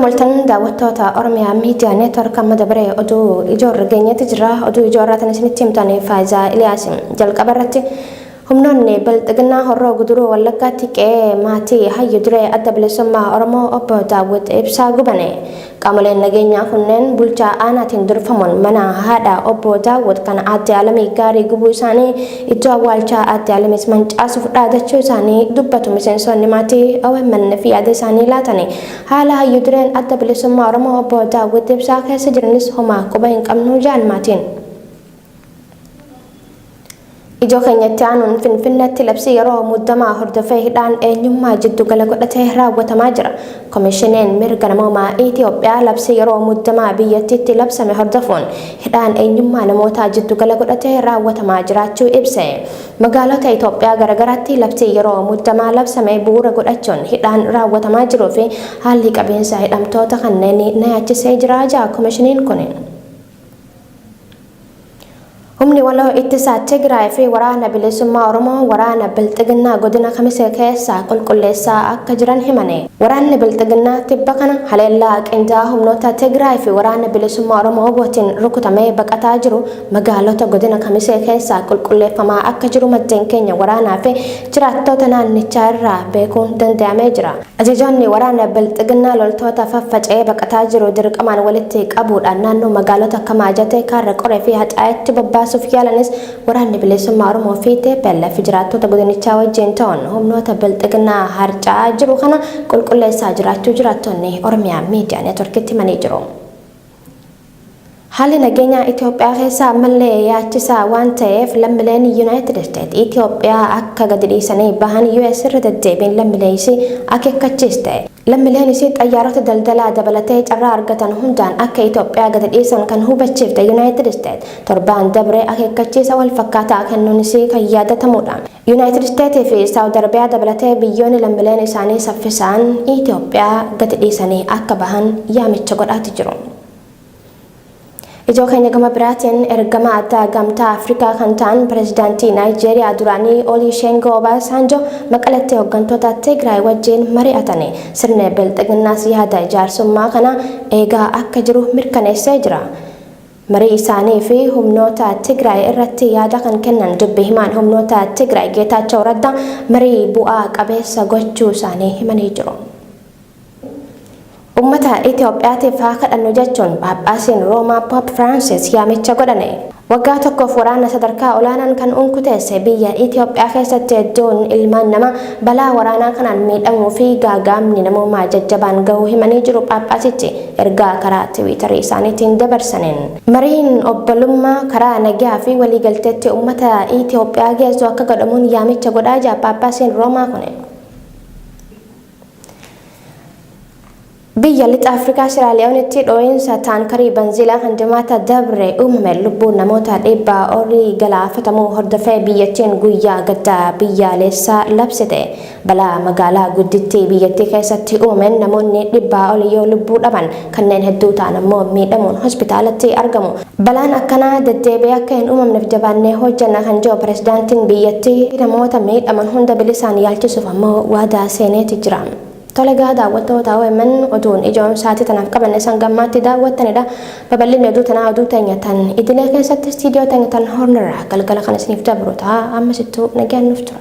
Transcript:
moltan daawwattoota Oromiyaa Miidiyaa Neetwork amma dabaree oduu ijoorra geenyetti jira. Oduu ijoorraatan isinitti himtanii Faayizaa Iliyaasim. Jalqaba irratti humnoonni bilxiginnaa horroo guduruu Wallaggaatti qe'ee maatii hayyu duree adda bilisummaa Oromoo Obbo Daawud ibsaa gubane. Qaamoleen nageenyaa kunneen bulchaa aanaatiin durfamuun mana haadha Obbo Daawud kan aadde Alamii gaarii gubuu isaanii iddoo awwaalchaa aadde Alamiis mancaasuuf dhaadachuu isaanii dubbatu miseensonni maatii OMN fi yaada isaanii laatanii haala hayyu dureen adda bilisummaa Oromoo Obbo Daawud ibsaa keessa jiranis homaa quba hin qabnu jedhan maatiin. Ijoo keenyatti aanuun Finfinneetti labsii yeroo muddamaa hordofee hidhaan eenyummaa jiddu gala godhatee raawwatamaa jira. Komishineen mirga namoomaa Itoophiyaa labsii yeroo muddamaa biyyattiitti labsame hordofuun hidhaan eenyummaa namootaa jiddu gala godhatee raawwatamaa jiraachuu ibse. Magaalota Itoophiyaa garagaraatti labsii yeroo muddamaa labsame bu'uura godhachuun hidhaan raawwatamaa jiruu fi haalli qabiinsa hidhamtoota kanneen na yaachisee jira jedha komishiniin kun. Humni waloo ittisaa Tigraay fi waraana bilisummaa Oromoo waraana bilxiginnaa godina Kamisee keessaa qulqulleessaa akka jiran himane. Waraanni bilxiginnaa tibba kana haleellaa qindaa'aa humnoota Tigraay fi waraana bilisummaa Oromoo Obbootiin rukutamee baqataa jiru magaalota godina Kamisee keessaa qulqulleeffamaa akka jiru maddeen keenya waraanaa fi jiraattota naannichaa irraa beekuun danda'amee jira. Ajajoonni waraana bilxiginnaa loltoota faffaca'ee baqataa jiru dirqamaan walitti qabuudhaan naannoo magaalota akka Maajatee, Kaarra Qoree fi Haxaayetti bobbaasuuf yaalanis waraanni bilisummaa Oromoo fi TPLF jiraattota godinichaa wajjin ta'uun humnoota bilxiginnaa harca'aa jiru kana qulqulleessaa jiraachuu jiraattonni Oromiyaa Miidiyaa Neetworkitti himanii jiru. Haalli nageenyaa Itoophiyaa keessaa ammallee yaachisaa waan ta'eef lammiileen Yuunaayitid Isteet Itoophiyaa akka gadi dhiisanii bahan US irra deddeebiin lammiilee isii akeekkachiiste. Lammiileen isii xayyaarota daldalaa dabalatee carraa argatan hundaan akka Itoophiyaa gadi dhiisan kan hubachiifte Yuunaayitid Isteet torbaan dabree akeekkachiisa wal fakkaataa kennuun isii kan yaadatamudha. Yuunaayitid Isteetii fi Saawud Arabiyaa dabalatee biyyoonni lammiileen isaanii saffisaan Itoophiyaa gadi dhiisanii akka bahan yaamicha godhaati jiru. Ijoo keenya gama biraatiin ergama addaa gamtaa Afrikaa kan ta'an pireezidaantii Naayijeeriyaa duraanii Olusegun Obasanjo Maqaletti hooggantoota Tigraay wajjin mari'atanii sirna bilxiginnaas yaada ijaarsummaa kana eegaa akka jiru mirkaneessee jira. Marii isaanii fi humnoota Tigraay irratti yaada kan kennan dubbi himaan humnoota Tigraay Geetaachoo Raddaa marii bu'aa qabeessa gochuu isaanii himanii jiru. Ummata Itoophiyaatiif haa kadhannu jechuun Phaaphaasiin Roomaa Poop Firaansis yaamicha godhane. Waggaa tokkoof waraana sadarkaa olaanaan kan unkuteesse biyya Itoophiyaa keessatti hedduun ilmaan namaa balaa waraanaa kanaan miidhamuu fi gaagaamni namoomaa jajjabaan gahuu himanii jiru Phaaphaasichi ergaa karaa Tiwiitarii isaaniitiin dabarsaniin. Mariin obbolummaa karaa nagaa fi waliigalteetti ummata Itoophiyaa geessu akka godhamuun yaamicha godhaa jira Phaaphaasiin Roomaa kun. Biyya lixa Afrikaa Siraaliyoonitti dhoo'insa taankarii banziilaa kan jimaata dabre uumame lubbuun namoota 100 olii galaafatamuu hordofee biyyattiin guyyaa gaddaa biyyaalessaa labsite. Balaa magaalaa guddittii biyyattii keessatti uumameen namoonni 100 olii yoo lubbuu dhaban kanneen hedduu ta'an ammoo miidhamuun hospitaalatti argamu. Balaan akkanaa deddeebi'ee akka hin uumamneef jabaannee hojjanna kan jiru pireezidaantiin biyyattii namoota miidhaman hunda bilisaan yaalchisuuf ammoo waadaa seeneeti jira. Tolega daawwattoota OMN oduun ijoon sa'aatii tanaaf qabanne san gammaatti daawwattanidha. Babal'inni oduu tanaa oduu teenyatan idilee keessatti istiidiyoo teenyatan hornirraa galgala kan isiniif dabru ta'a ammasittuu nagaan nuuf tura.